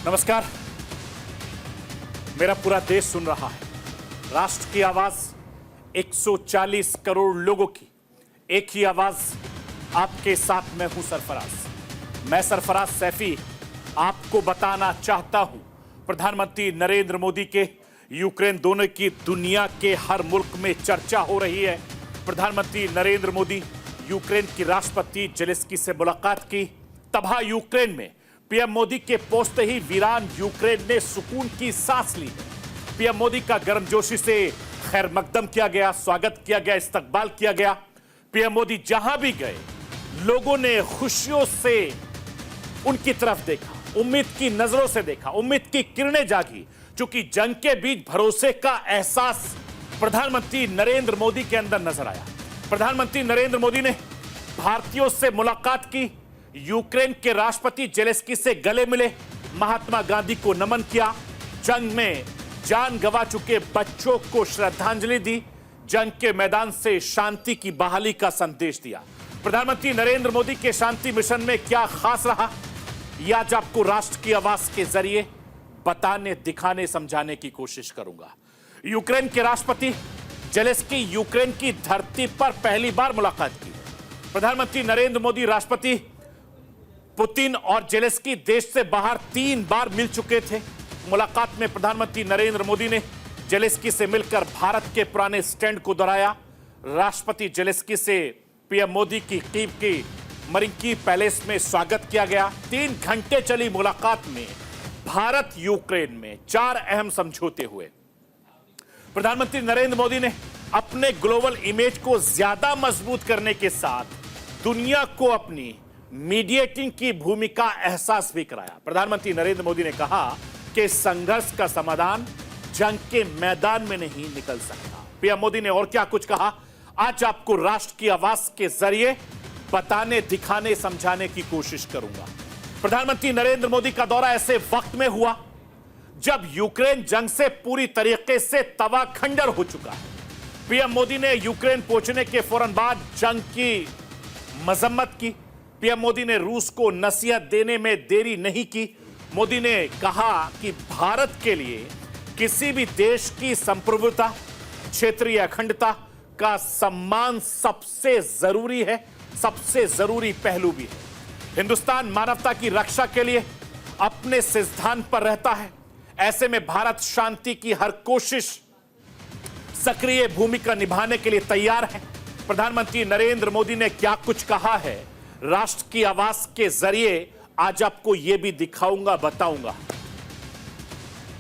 नमस्कार। मेरा पूरा देश सुन रहा है। राष्ट्र की आवाज 140 करोड़ लोगों की एक ही आवाज। आपके साथ मैं हूं सरफराज। मैं सरफराज सैफी आपको बताना चाहता हूं प्रधानमंत्री नरेंद्र मोदी के यूक्रेन दौरे की दुनिया के हर मुल्क में चर्चा हो रही है। प्रधानमंत्री नरेंद्र मोदी यूक्रेन की राष्ट्रपति जेलेंस्की से मुलाकात की। तबाह यूक्रेन में पीएम मोदी के पहुंचते ही वीरान यूक्रेन ने सुकून की सांस ली। पीएम मोदी का गर्मजोशी से खैर मकदम किया गया, स्वागत किया गया, इस्तकबाल किया गया। पीएम मोदी जहां भी गए लोगों ने खुशियों से उनकी तरफ देखा, उम्मीद की नजरों से देखा, उम्मीद की किरणें जागी। चूंकि जंग के बीच भरोसे का एहसास प्रधानमंत्री नरेंद्र मोदी के अंदर नजर आया। प्रधानमंत्री नरेंद्र मोदी ने भारतीयों से मुलाकात की, यूक्रेन के राष्ट्रपति जेलेंस्की से गले मिले, महात्मा गांधी को नमन किया, जंग में जान गंवा चुके बच्चों को श्रद्धांजलि दी, जंग के मैदान से शांति की बहाली का संदेश दिया। प्रधानमंत्री नरेंद्र मोदी के शांति मिशन में क्या खास रहा, यह आज आपको राष्ट्र की आवाज के जरिए बताने, दिखाने, समझाने की कोशिश करूंगा। यूक्रेन के राष्ट्रपति जेलेंस्की यूक्रेन की धरती पर पहली बार मुलाकात की। प्रधानमंत्री नरेंद्र मोदी राष्ट्रपति पुतिन और जेलेंस्की देश से बाहर 3 बार मिल चुके थे। मुलाकात में प्रधानमंत्री नरेंद्र मोदी ने जेलेंस्की से मिलकर भारत के पुराने स्टैंड को दोहराया। राष्ट्रपति जेलेंस्की से पीएम मोदी की कीव की मरिंकी पैलेस में स्वागत किया गया। 3 घंटे चली मुलाकात में भारत यूक्रेन में 4 अहम समझौते हुए। प्रधानमंत्री नरेंद्र मोदी ने अपने ग्लोबल इमेज को ज्यादा मजबूत करने के साथ दुनिया को अपनी मीडिएटिंग की भूमिका एहसास भी कराया। प्रधानमंत्री नरेंद्र मोदी ने कहा कि संघर्ष का समाधान जंग के मैदान में नहीं निकल सकता। पीएम मोदी ने और क्या कुछ कहा, आज आपको राष्ट्र की आवाज के जरिए बताने, दिखाने, समझाने की कोशिश करूंगा। प्रधानमंत्री नरेंद्र मोदी का दौरा ऐसे वक्त में हुआ जब यूक्रेन जंग से पूरी तरीके से तवा खंडर हो चुका है। पीएम मोदी ने यूक्रेन पहुंचने के फौरन बाद जंग की मजम्मत की। पीएम मोदी ने रूस को नसीहत देने में देरी नहीं की। मोदी ने कहा कि भारत के लिए किसी भी देश की संप्रभुता, क्षेत्रीय अखंडता का सम्मान सबसे जरूरी है, सबसे जरूरी पहलू भी है। हिंदुस्तान मानवता की रक्षा के लिए अपने सिद्धांत पर रहता है। ऐसे में भारत शांति की हर कोशिश, सक्रिय भूमिका निभाने के लिए तैयार है। प्रधानमंत्री नरेंद्र मोदी ने क्या कुछ कहा है, राष्ट्र की आवाज के जरिए आज आपको यह भी दिखाऊंगा, बताऊंगा।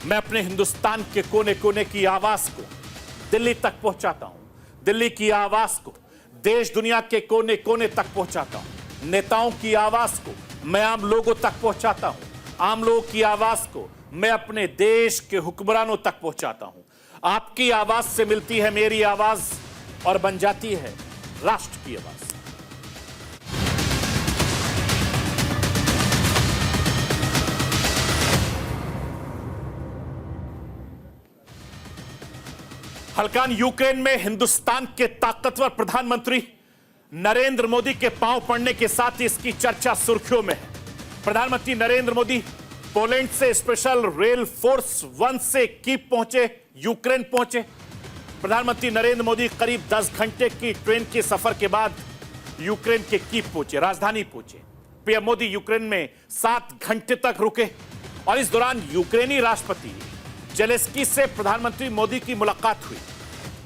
मैं अपने हिंदुस्तान के कोने कोने की आवाज को दिल्ली तक पहुंचाता हूं। दिल्ली की आवाज को देश दुनिया के कोने कोने तक पहुंचाता हूं। नेताओं की आवाज को मैं आम लोगों तक पहुंचाता हूं। आम लोगों की आवाज को मैं अपने देश के हुक्मरानों तक पहुंचाता हूं। आपकी आवाज से मिलती है मेरी आवाज और बन जाती है राष्ट्र की आवाज। हल्कान यूक्रेन में हिंदुस्तान के ताकतवर प्रधानमंत्री नरेंद्र मोदी के पांव पड़ने के साथ ही इसकी चर्चा सुर्खियों में है। प्रधानमंत्री नरेंद्र मोदी पोलैंड से स्पेशल रेल फोर्स 1 से कीव पहुंचे, यूक्रेन पहुंचे। प्रधानमंत्री नरेंद्र मोदी करीब 10 घंटे की ट्रेन के सफर के बाद यूक्रेन के कीव पहुंचे, राजधानी पहुंचे। पीएम मोदी यूक्रेन में 7 घंटे तक रुके और इस दौरान यूक्रेनी राष्ट्रपति जेलेंस्की से प्रधानमंत्री मोदी की मुलाकात हुई।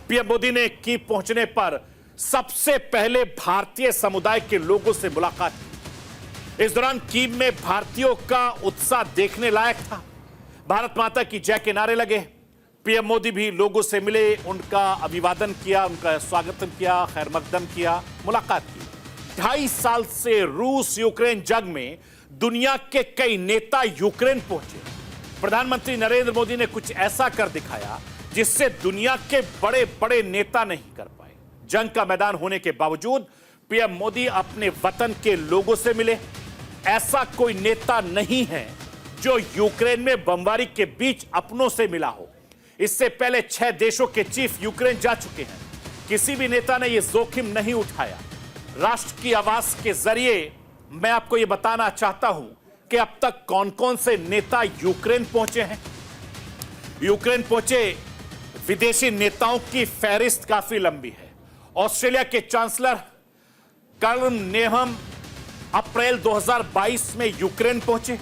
पीएम मोदी ने कीव पहुंचने पर सबसे पहले भारतीय समुदाय के लोगों से मुलाकात की। इस दौरान कीव में भारतीयों का उत्साह देखने लायक था। भारत माता की जय के नारे लगे। पीएम मोदी भी लोगों से मिले, उनका अभिवादन किया, उनका स्वागत किया, खैर मकदम किया, मुलाकात की। 2.5 साल से रूस यूक्रेन जंग में दुनिया के कई नेता यूक्रेन पहुंचे। प्रधानमंत्री नरेंद्र मोदी ने कुछ ऐसा कर दिखाया जिससे दुनिया के बड़े बड़े नेता नहीं कर पाए। जंग का मैदान होने के बावजूद पीएम मोदी अपने वतन के लोगों से मिले। ऐसा कोई नेता नहीं है जो यूक्रेन में बमबारी के बीच अपनों से मिला हो। इससे पहले 6 देशों के चीफ यूक्रेन जा चुके हैं। किसी भी नेता ने यह जोखिम नहीं उठाया। राष्ट्र की आवाज के जरिए मैं आपको यह बताना चाहता हूं कि अब तक कौन कौन से नेता यूक्रेन पहुंचे हैं। यूक्रेन पहुंचे विदेशी नेताओं की फहरिस्त काफी लंबी है। ऑस्ट्रेलिया के चांसलर कर्ल नेहम अप्रैल 2022 में यूक्रेन पहुंचे।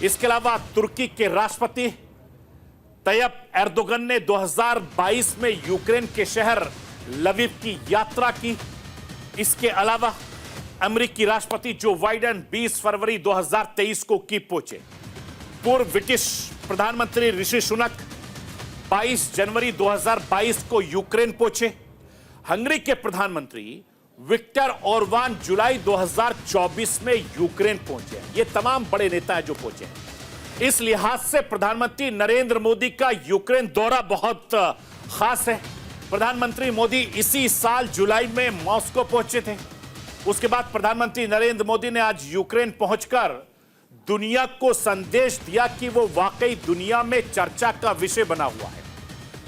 इसके अलावा तुर्की के राष्ट्रपति तैयब एर्दोगन ने 2022 में यूक्रेन के शहर लविव की यात्रा की। इसके अलावा अमेरिकी राष्ट्रपति जो बाइडेन 20 फरवरी 2023 को कीव पहुंचे। पूर्व ब्रिटिश प्रधानमंत्री ऋषि सुनक 22 जनवरी 2022 को यूक्रेन पहुंचे। हंगरी के प्रधानमंत्री विक्टर ओरबान जुलाई 2024 में यूक्रेन पहुंचे। ये तमाम बड़े नेता हैं जो पहुंचे हैं। इस लिहाज से प्रधानमंत्री नरेंद्र मोदी का यूक्रेन दौरा बहुत खास है। प्रधानमंत्री मोदी इसी साल जुलाई में मॉस्को पहुंचे थे। उसके बाद प्रधानमंत्री नरेंद्र मोदी ने आज यूक्रेन पहुंचकर दुनिया को संदेश दिया कि वो वाकई दुनिया में चर्चा का विषय बना हुआ है।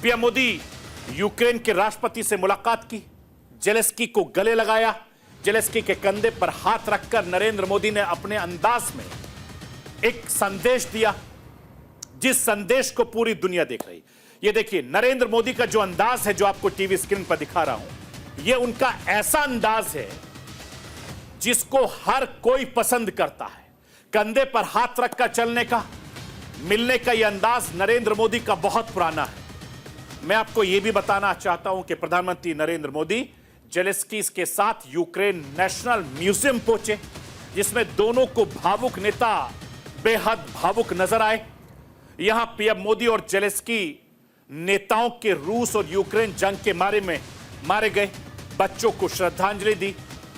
पीएम मोदी यूक्रेन के राष्ट्रपति से मुलाकात की, जेलेंस्की को गले लगाया। जेलेंस्की के कंधे पर हाथ रखकर नरेंद्र मोदी ने अपने अंदाज में एक संदेश दिया, जिस संदेश को पूरी दुनिया देख रही। ये देखिए नरेंद्र मोदी का जो अंदाज है, जो आपको टीवी स्क्रीन पर दिखा रहा हूं, ये उनका ऐसा अंदाज है जिसको हर कोई पसंद करता है। कंधे पर हाथ रखकर चलने का, मिलने का यह अंदाज नरेंद्र मोदी का बहुत पुराना है। मैं आपको यह भी बताना चाहता हूं कि प्रधानमंत्री नरेंद्र मोदी जेलेंस्की के साथ यूक्रेन नेशनल म्यूजियम पहुंचे, जिसमें दोनों को भावुक नेता बेहद भावुक नजर आए। यहां पीएम मोदी और जेलेंस्की नेताओं के रूस और यूक्रेन जंग के मारे गए बच्चों को श्रद्धांजलि दी।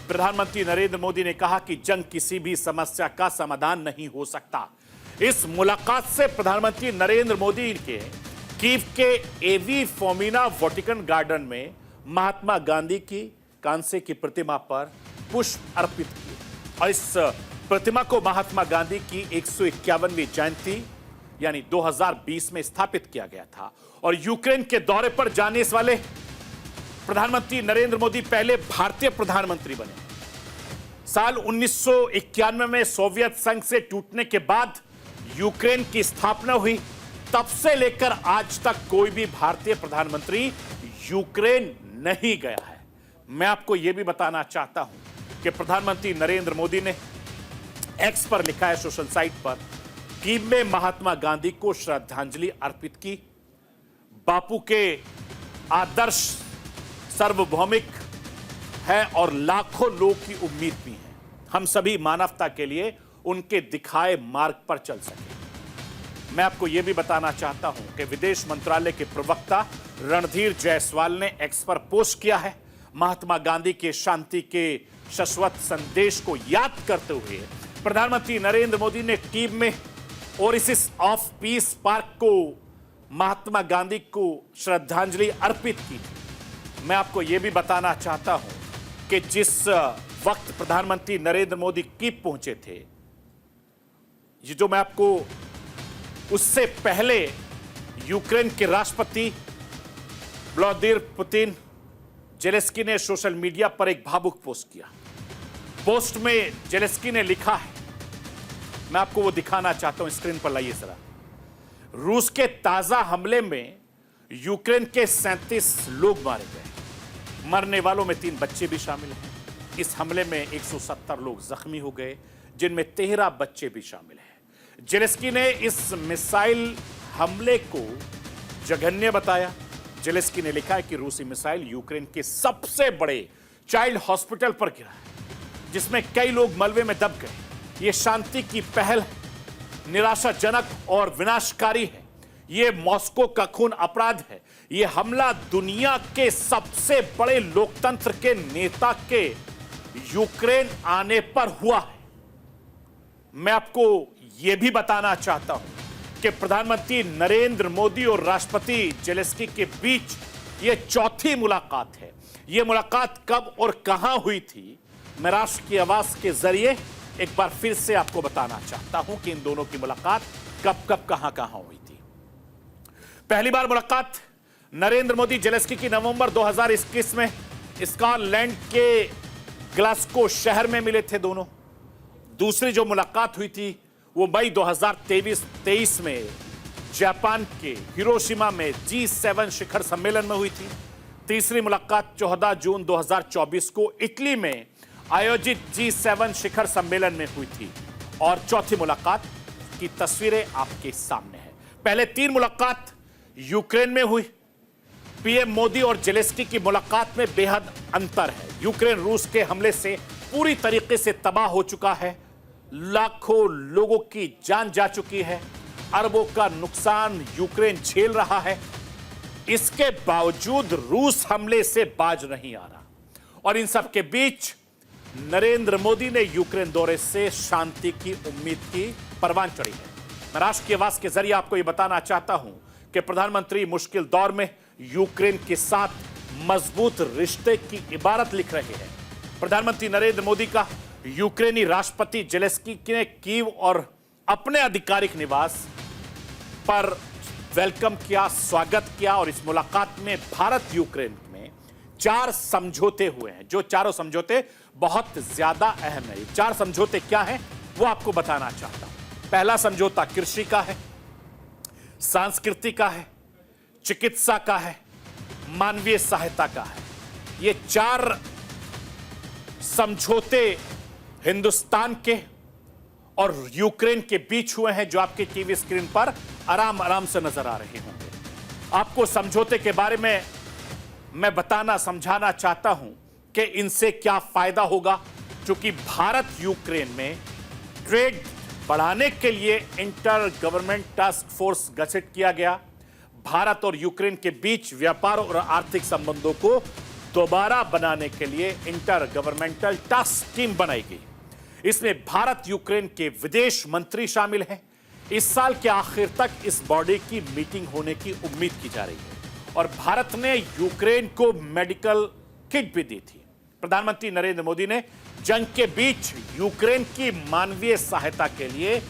प्रधानमंत्री नरेंद्र मोदी ने कहा कि जंग किसी भी समस्या का समाधान नहीं हो सकता। इस मुलाकात से प्रधानमंत्री नरेंद्र मोदी के कीव के एवी फोमिना वाटिकन गार्डन में महात्मा गांधी की कांसे की प्रतिमा पर पुष्प अर्पित किए और इस प्रतिमा को महात्मा गांधी की 151वीं जयंती यानी 2020 में स्थापित किया गया था। और यूक्रेन के दौरे पर जाने वाले प्रधानमंत्री नरेंद्र मोदी पहले भारतीय प्रधानमंत्री बने। साल 1991 में सोवियत संघ से टूटने के बाद यूक्रेन की स्थापना हुई। तब से लेकर आज तक कोई भी भारतीय प्रधानमंत्री यूक्रेन नहीं गया है। मैं आपको यह भी बताना चाहता हूं कि प्रधानमंत्री नरेंद्र मोदी ने एक्स पर लिखा है, सोशल साइट पर, कीव में महात्मा गांधी को श्रद्धांजलि अर्पित की। बापू के आदर्श सार्वभौमिक है और लाखों लोग की उम्मीद भी है। हम सभी मानवता के लिए उनके दिखाए मार्ग पर चल सके। मैं आपको यह भी बताना चाहता हूं कि विदेश मंत्रालय के प्रवक्ता रणधीर जायसवाल ने एक्स पर पोस्ट किया है, महात्मा गांधी के शांति के शाश्वत संदेश को याद करते हुए प्रधानमंत्री नरेंद्र मोदी ने कीव में ओएसिस ऑफ पीस पार्क को महात्मा गांधी को श्रद्धांजलि अर्पित की। मैं आपको यह भी बताना चाहता हूं कि जिस वक्त प्रधानमंत्री नरेंद्र मोदी कीव पहुंचे थे, ये जो मैं आपको उससे पहले यूक्रेन के राष्ट्रपति व्लादिमीर पुतिन जेलेंस्की ने सोशल मीडिया पर एक भावुक पोस्ट किया। पोस्ट में जेलेंस्की ने लिखा है, मैं आपको वो दिखाना चाहता हूं, स्क्रीन पर लाइए जरा। रूस के ताजा हमले में यूक्रेन के 37 लोग मारे गए। मरने वालों में 3 बच्चे भी शामिल हैं। इस हमले में 170 लोग जख्मी हो गए, जिनमें 13 बच्चे भी शामिल हैं। जेलेंस्की ने इस मिसाइल हमले को जघन्य बताया। जेलेंस्की ने लिखा है कि रूसी मिसाइल यूक्रेन के सबसे बड़े चाइल्ड हॉस्पिटल पर गिरा है, जिसमें कई लोग मलबे में दब गए। यह शांति की पहल निराशाजनक और विनाशकारी है। यह मॉस्को का खून अपराध है। यह हमला दुनिया के सबसे बड़े लोकतंत्र के नेता के यूक्रेन आने पर हुआ है। मैं आपको यह भी बताना चाहता हूं कि प्रधानमंत्री नरेंद्र मोदी और राष्ट्रपति जेलेंस्की के बीच यह चौथी मुलाकात है। यह मुलाकात कब और कहां हुई थी, मैं राष्ट्र की आवाज के जरिए एक बार फिर से आपको बताना चाहता हूं कि इन दोनों की मुलाकात कब कब कहां हुई थी। पहली बार मुलाकात नरेंद्र मोदी जेलेंस्की की नवंबर 2021 में स्कॉटलैंड के ग्लासगो शहर में मिले थे दोनों। दूसरी जो मुलाकात हुई थी वो मई 2023 में जापान के हिरोशिमा में G7 शिखर सम्मेलन में हुई थी। तीसरी मुलाकात 14 जून 2024 को इटली में आयोजित G7 शिखर सम्मेलन में हुई थी और चौथी मुलाकात की तस्वीरें आपके सामने हैं। पहले 3 मुलाकात यूक्रेन में हुई। पीएम मोदी और जेलेंस्की की मुलाकात में बेहद अंतर है। यूक्रेन रूस के हमले से पूरी तरीके से तबाह हो चुका है। लाखों लोगों की जान जा चुकी है। अरबों का नुकसान यूक्रेन झेल रहा है। इसके बावजूद रूस हमले से बाज नहीं आ रहा और इन सब के बीच नरेंद्र मोदी ने यूक्रेन दौरे से शांति की उम्मीद की परवान चढ़ी है। मैं राष्ट्र की आवाज के जरिए आपको यह बताना चाहता हूं कि प्रधानमंत्री मुश्किल दौर में यूक्रेन के साथ मजबूत रिश्ते की इबारत लिख रहे हैं। प्रधानमंत्री नरेंद्र मोदी का यूक्रेनी राष्ट्रपति जेलेंस्की ने कीव और अपने आधिकारिक निवास पर वेलकम किया, स्वागत किया और इस मुलाकात में भारत यूक्रेन में 4 समझौते हुए हैं, जो चारों समझौते बहुत ज्यादा अहम है। 4 समझौते क्या हैं वो आपको बताना चाहता हूं। पहला समझौता कृषि का है, संस्कृति का है, चिकित्सा का है, मानवीय सहायता का है। ये 4 समझौते हिंदुस्तान के और यूक्रेन के बीच हुए हैं, जो आपके टीवी स्क्रीन पर आराम आराम से नजर आ रहे होंगे। आपको समझौते के बारे में मैं बताना समझाना चाहता हूं कि इनसे क्या फायदा होगा, क्योंकि भारत यूक्रेन में ट्रेड बढ़ाने के लिए इंटर गवर्नमेंट टास्क फोर्स गठित किया गया। भारत और यूक्रेन के बीच व्यापार और आर्थिक संबंधों को दोबारा बनाने के लिए इंटर गवर्नमेंटल टास्क टीम बनाई गई। इसमें भारत यूक्रेन के विदेश मंत्री शामिल हैं। इस साल के आखिर तक इस बॉडी की मीटिंग होने की उम्मीद की जा रही है और भारत ने यूक्रेन को मेडिकल किट भी दी थी। प्रधानमंत्री नरेंद्र मोदी ने जंग के बीच यूक्रेन की मानवीय सहायता के लिए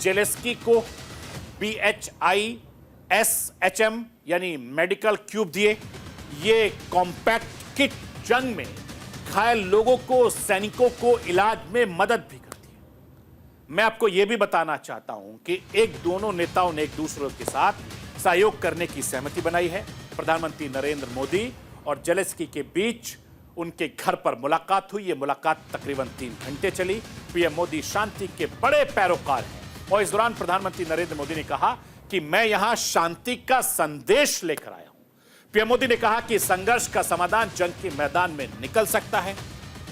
जेलेंस्की को BHISHM यानी मेडिकल क्यूब दिए। ये कॉम्पैक्ट किट जंग में घायल लोगों को, सैनिकों को इलाज में मदद भी करती है। मैं आपको यह भी बताना चाहता हूं कि दोनों नेताओं ने एक दूसरे के साथ सहयोग करने की सहमति बनाई है। प्रधानमंत्री नरेंद्र मोदी और जेलेंस्की के बीच उनके घर पर मुलाकात हुई। यह मुलाकात तकरीबन 3 घंटे चली। पीएम मोदी शांति के बड़े पैरोकार हैं और इस दौरान प्रधानमंत्री नरेंद्र मोदी ने कहा कि मैं यहां शांति का संदेश लेकर आया हूं। पीएम मोदी ने कहा कि संघर्ष का समाधान जंग के मैदान में निकल सकता है।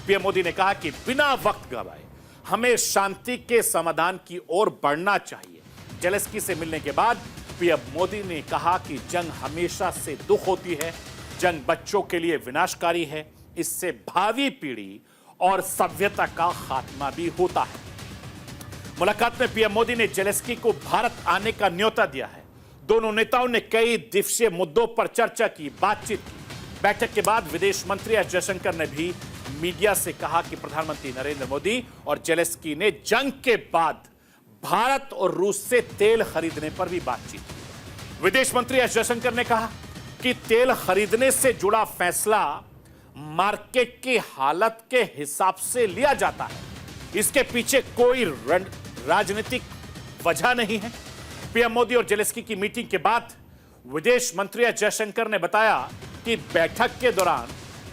पीएम मोदी ने कहा कि बिना वक्त गवाए हमें शांति के समाधान की ओर बढ़ना चाहिए। जेलेंस्की से मिलने के बाद पीएम मोदी ने कहा कि जंग हमेशा से दुख होती है, जंग बच्चों के लिए विनाशकारी है, इससे भावी पीढ़ी और सभ्यता का खात्मा भी होता है। मुलाकात में पीएम मोदी ने जेलेंस्की को भारत आने का न्योता दिया है। दोनों नेताओं ने कई द्विपक्षीय मुद्दों पर चर्चा की, बातचीत की। बैठक के बाद विदेश मंत्री एस जयशंकर ने भी मीडिया से कहा कि प्रधानमंत्री नरेंद्र मोदी और जेलेंस्की ने जंग के बाद भारत और रूस से तेल खरीदने पर भी बातचीत की। विदेश मंत्री एस जयशंकर ने कहा कि तेल खरीदने से जुड़ा फैसला मार्केट की हालत के हिसाब से लिया जाता है, इसके पीछे कोई राजनीतिक वजह नहीं है। पीएम मोदी और जेलेंस्की की मीटिंग के बाद विदेश मंत्री एस जयशंकर ने बताया कि बैठक के दौरान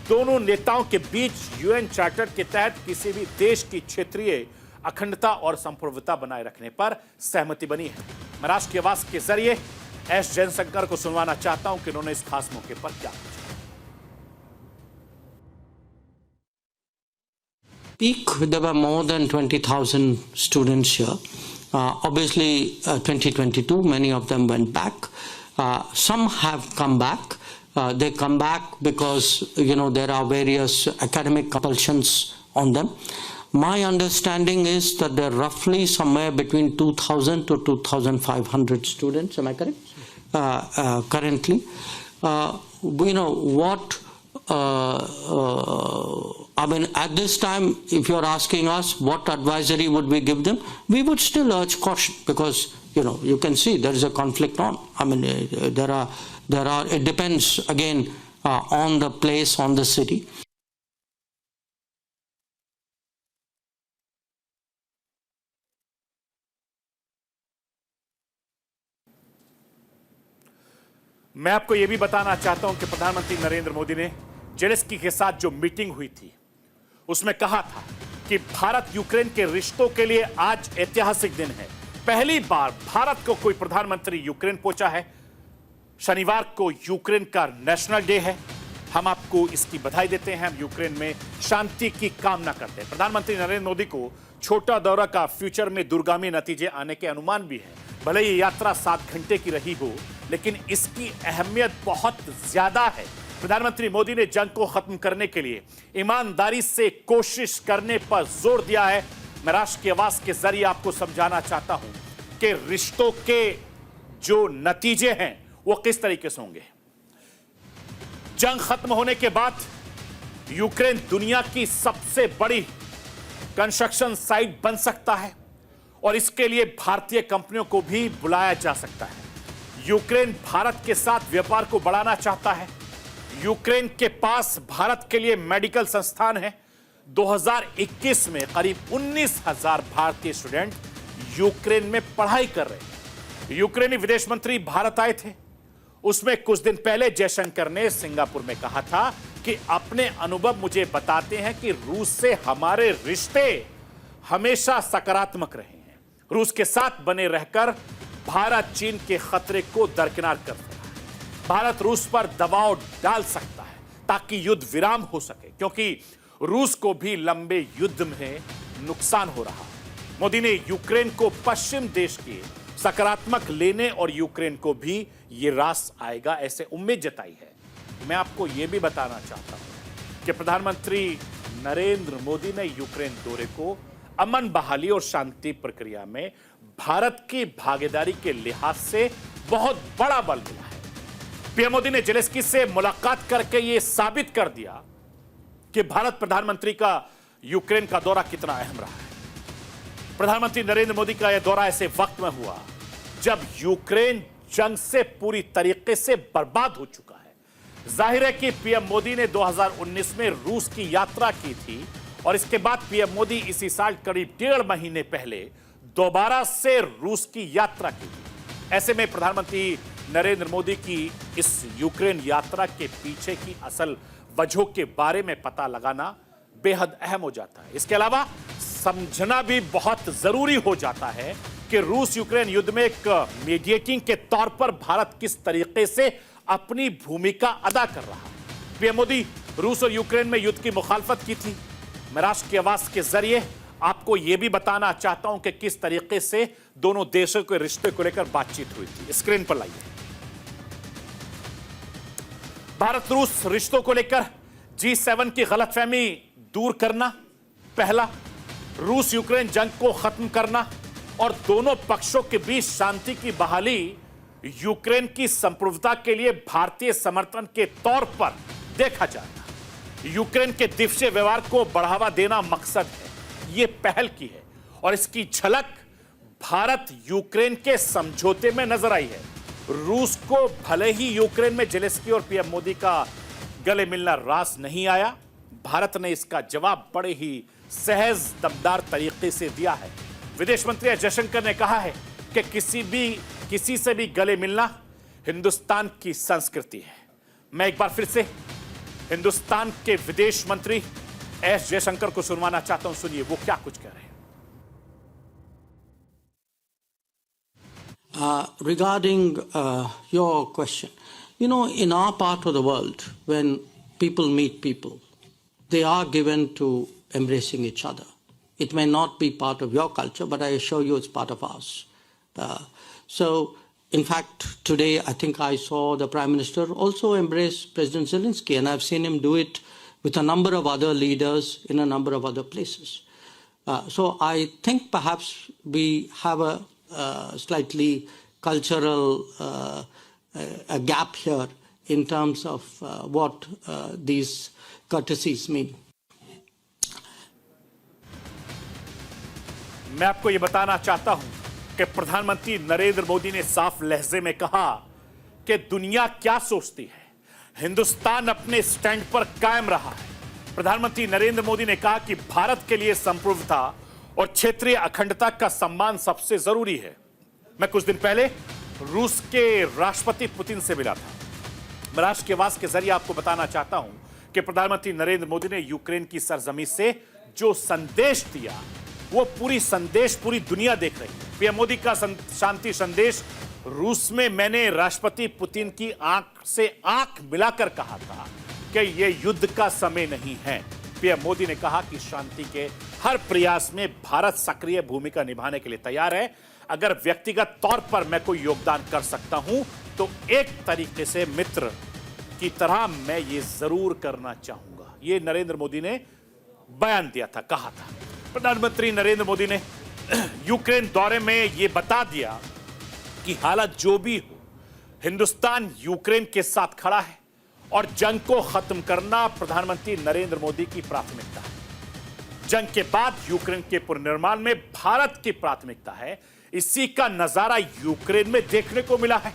दोनों नेताओं के बीच यूएन चार्टर के तहत किसी भी देश की क्षेत्रीय अखंडता और संप्रभुता बनाए रखने पर सहमति बनी है। मैं राष्ट्र की आवाज के जरिए एस जयशंकर को सुनवाना चाहता हूं कि उन्होंने इस खास मौके पर क्या कहा। Peak, there were more than 20,000 students here. Obviously, 2022, many of them went back. Some have come back. They come back because, there are various academic compulsions on them. My understanding is that there are roughly somewhere between 2,000 to 2,500 students. Am I correct? Currently. At this time, if you're asking us what advisory would we give them, we would still urge caution because, you can see there is a conflict on. It depends again on the place, on the city. मैं आपको यह भी बताना चाहता हूं कि प्रधानमंत्री नरेंद्र मोदी ने जेलेंस्की के साथ जो मीटिंग हुई थी उसमें कहा था कि भारत यूक्रेन के रिश्तों के लिए आज ऐतिहासिक दिन है। पहली बार भारत को कोई प्रधानमंत्री यूक्रेन पहुंचा है। शनिवार को यूक्रेन का नेशनल डे है। हम आपको इसकी बधाई देते हैं। हम यूक्रेन में शांति की कामना करते हैं। प्रधानमंत्री नरेंद्र मोदी को छोटा दौरा का फ्यूचर में दूरगामी नतीजे आने के अनुमान भी है। भले ये यात्रा 7 घंटे की रही हो, लेकिन इसकी अहमियत बहुत ज्यादा है। प्रधानमंत्री मोदी ने जंग को खत्म करने के लिए ईमानदारी से कोशिश करने पर जोर दिया है। मैं राष्ट्र की आवाज के जरिए आपको समझाना चाहता हूं कि रिश्तों के जो नतीजे हैं वो किस तरीके से होंगे। जंग खत्म होने के बाद यूक्रेन दुनिया की सबसे बड़ी कंस्ट्रक्शन साइट बन सकता है और इसके लिए भारतीय कंपनियों को भी बुलाया जा सकता है। यूक्रेन भारत के साथ व्यापार को बढ़ाना चाहता है। यूक्रेन के पास भारत के लिए मेडिकल संस्थान है। 2021 में करीब 19,000 भारतीय स्टूडेंट यूक्रेन में पढ़ाई कर रहे हैं। यूक्रेनी विदेश मंत्री भारत आए थे। उसमें कुछ दिन पहले जयशंकर ने सिंगापुर में कहा था कि अपने अनुभव मुझे बताते हैं कि रूस से हमारे रिश्ते हमेशा सकारात्मक रहे हैं। रूस के साथ बने रहकर भारत चीन के खतरे को दरकिनार कर रहा है। भारत रूस पर दबाव डाल सकता है ताकि युद्ध विराम हो सके, क्योंकि रूस को भी लंबे युद्ध में नुकसान हो रहा है। मोदी ने यूक्रेन को पश्चिम देश के सकारात्मक लेने और यूक्रेन को भी ये रास आएगा ऐसे उम्मीद जताई है। मैं आपको यह भी बताना चाहता हूं कि प्रधानमंत्री नरेंद्र मोदी ने यूक्रेन दौरे को अमन बहाली और शांति प्रक्रिया में भारत की भागीदारी के लिहाज से बहुत बड़ा बल मिला है। पीएम मोदी ने जेलेंस्की से मुलाकात करके यह साबित कर दिया कि भारत प्रधानमंत्री का यूक्रेन का दौरा कितना अहम रहा है। प्रधानमंत्री नरेंद्र मोदी का यह दौरा ऐसे वक्त में हुआ जब यूक्रेन जंग से पूरी तरीके से बर्बाद हो चुका है। जाहिर है कि पीएम मोदी ने 2019 में रूस की यात्रा की थी और इसके बाद पीएम मोदी इसी साल करीब 1.5 महीने पहले दोबारा से रूस की यात्रा की थी। ऐसे में प्रधानमंत्री नरेंद्र मोदी की इस यूक्रेन यात्रा के पीछे की असल वजहों के बारे में पता लगाना बेहद अहम हो जाता है। इसके अलावा समझना भी बहुत जरूरी हो जाता है कि रूस यूक्रेन युद्ध में एक मीडिएटिंग के तौर पर भारत किस तरीके से अपनी भूमिका अदा कर रहा है। पीएम मोदी रूस और यूक्रेन में युद्ध की मुखालफत की थी। मैं राष्ट्र की आवाज के जरिए आपको यह भी बताना चाहता हूं कि किस तरीके से दोनों देशों के रिश्ते को लेकर बातचीत हुई थी। स्क्रीन पर लाइए। भारत रूस रिश्तों को लेकर G7 की गलतफहमी दूर करना, पहला, रूस यूक्रेन जंग को खत्म करना और दोनों पक्षों के बीच शांति की बहाली यूक्रेन की संप्रभुता के लिए भारतीय समर्थन के तौर पर देखा जाना। यूक्रेन के द्विपक्षीय व्यवहार को बढ़ावा देना मकसद है। यह पहल की है और इसकी झलक भारत यूक्रेन के समझौते में नजर आई है। रूस को भले ही यूक्रेन में जेलेंस्की और पीएम मोदी का गले मिलना रास नहीं आया, भारत ने इसका जवाब बड़े ही सहज दमदार तरीके से दिया है। विदेश मंत्री जयशंकर ने कहा है कि किसी से भी गले मिलना हिंदुस्तान की संस्कृति है। मैं एक बार फिर से हिंदुस्तान के विदेश मंत्री एस जयशंकर को सुनवाना चाहता हूं। सुनिए वो क्या कुछ कह रहे हैं। Regarding your question, in our part of the world, when people meet people, they are given to embracing each other. It may not be part of your culture, but I assure you it's part of ours. So, in fact, today I think I saw the Prime Minister also embrace President Zelensky, and I've seen him do it with a number of other leaders in a number of other places. So I think perhaps we have a slightly cultural a gap here in terms of what these courtesies mean. मैं आपको ये बताना चाहता हूं कि प्रधानमंत्री नरेंद्र मोदी ने साफ लहजे में कहा कि दुनिया क्या सोचती है, हिंदुस्तान अपने स्टैंड पर कायम रहा है। प्रधानमंत्री नरेंद्र मोदी ने कहा कि भारत के लिए संप्रभुता और क्षेत्रीय अखंडता का सम्मान सबसे जरूरी है। मैं कुछ दिन पहले रूस के राष्ट्रपति पुतिन से मिला था। मैं राष्ट्र की आवाज के जरिए आपको बताना चाहता हूं कि प्रधानमंत्री नरेंद्र मोदी ने यूक्रेन की सरजमी से जो संदेश दिया, वो पूरी दुनिया देख रही है। पीएम मोदी का शांति संदेश रूस में मैंने राष्ट्रपति पुतिन की आंख से आंख मिलाकर कहा था कि यह युद्ध का समय नहीं है। पीएम मोदी ने कहा कि शांति के हर प्रयास में भारत सक्रिय भूमिका निभाने के लिए तैयार है। अगर व्यक्तिगत तौर पर मैं कोई योगदान कर सकता हूं तो एक तरीके से मित्र की तरह मैं ये जरूर करना चाहूंगा। ये नरेंद्र मोदी ने बयान दिया था, कहा था। प्रधानमंत्री नरेंद्र मोदी ने यूक्रेन दौरे में ये बता दिया कि हालात जो भी हो, हिंदुस्तान यूक्रेन के साथ खड़ा है और जंग को खत्म करना प्रधानमंत्री नरेंद्र मोदी की प्राथमिकता है। जंग के बाद यूक्रेन के पुनर्निर्माण में भारत की प्राथमिकता है। इसी का नजारा यूक्रेन में देखने को मिला है।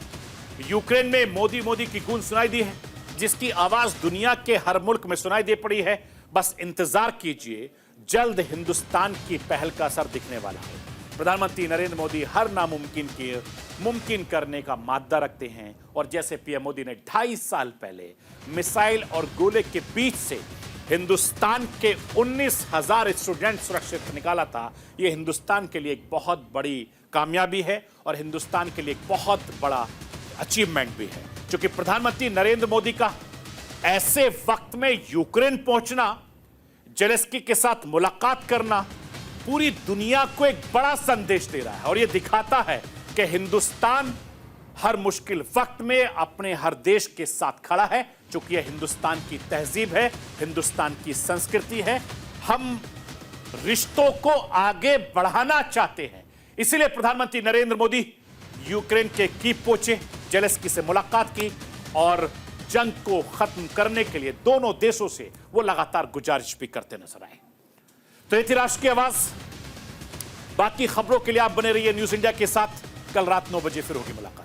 यूक्रेन में मोदी मोदी की गूंज सुनाई दी है, जिसकी आवाज दुनिया के हर मुल्क में सुनाई दे पड़ी है। बस इंतजार कीजिए, जल्द हिंदुस्तान की पहल का असर दिखने वाला है। प्रधानमंत्री नरेंद्र मोदी हर नामुमकिन के मुमकिन करने का मादा रखते हैं और जैसे पीएम मोदी ने 2.5 साल पहले मिसाइल और गोले के बीच से हिंदुस्तान के 19,000 स्टूडेंट सुरक्षित निकाला था, यह हिंदुस्तान के लिए एक बहुत बड़ी कामयाबी है और हिंदुस्तान के लिए एक बहुत बड़ा अचीवमेंट भी है। क्योंकि प्रधानमंत्री नरेंद्र मोदी का ऐसे वक्त में यूक्रेन पहुंचना, जेलेंस्की के साथ मुलाकात करना पूरी दुनिया को एक बड़ा संदेश दे रहा है और यह दिखाता है कि हिंदुस्तान हर मुश्किल वक्त में अपने हर देश के साथ खड़ा है। क्योंकि यह हिंदुस्तान की तहजीब है, हिंदुस्तान की संस्कृति है। हम रिश्तों को आगे बढ़ाना चाहते हैं। इसलिए प्रधानमंत्री नरेंद्र मोदी यूक्रेन के कीव पहुंचे, जेलेंस्की से मुलाकात की और जंग को खत्म करने के लिए दोनों देशों से वो लगातार गुजारिश भी करते नजर आए। तो ये थी राष्ट्र की आवाज। बाकी खबरों के लिए आप बने रहिए न्यूज इंडिया के साथ। कल रात 9 बजे फिर होगी मुलाकात।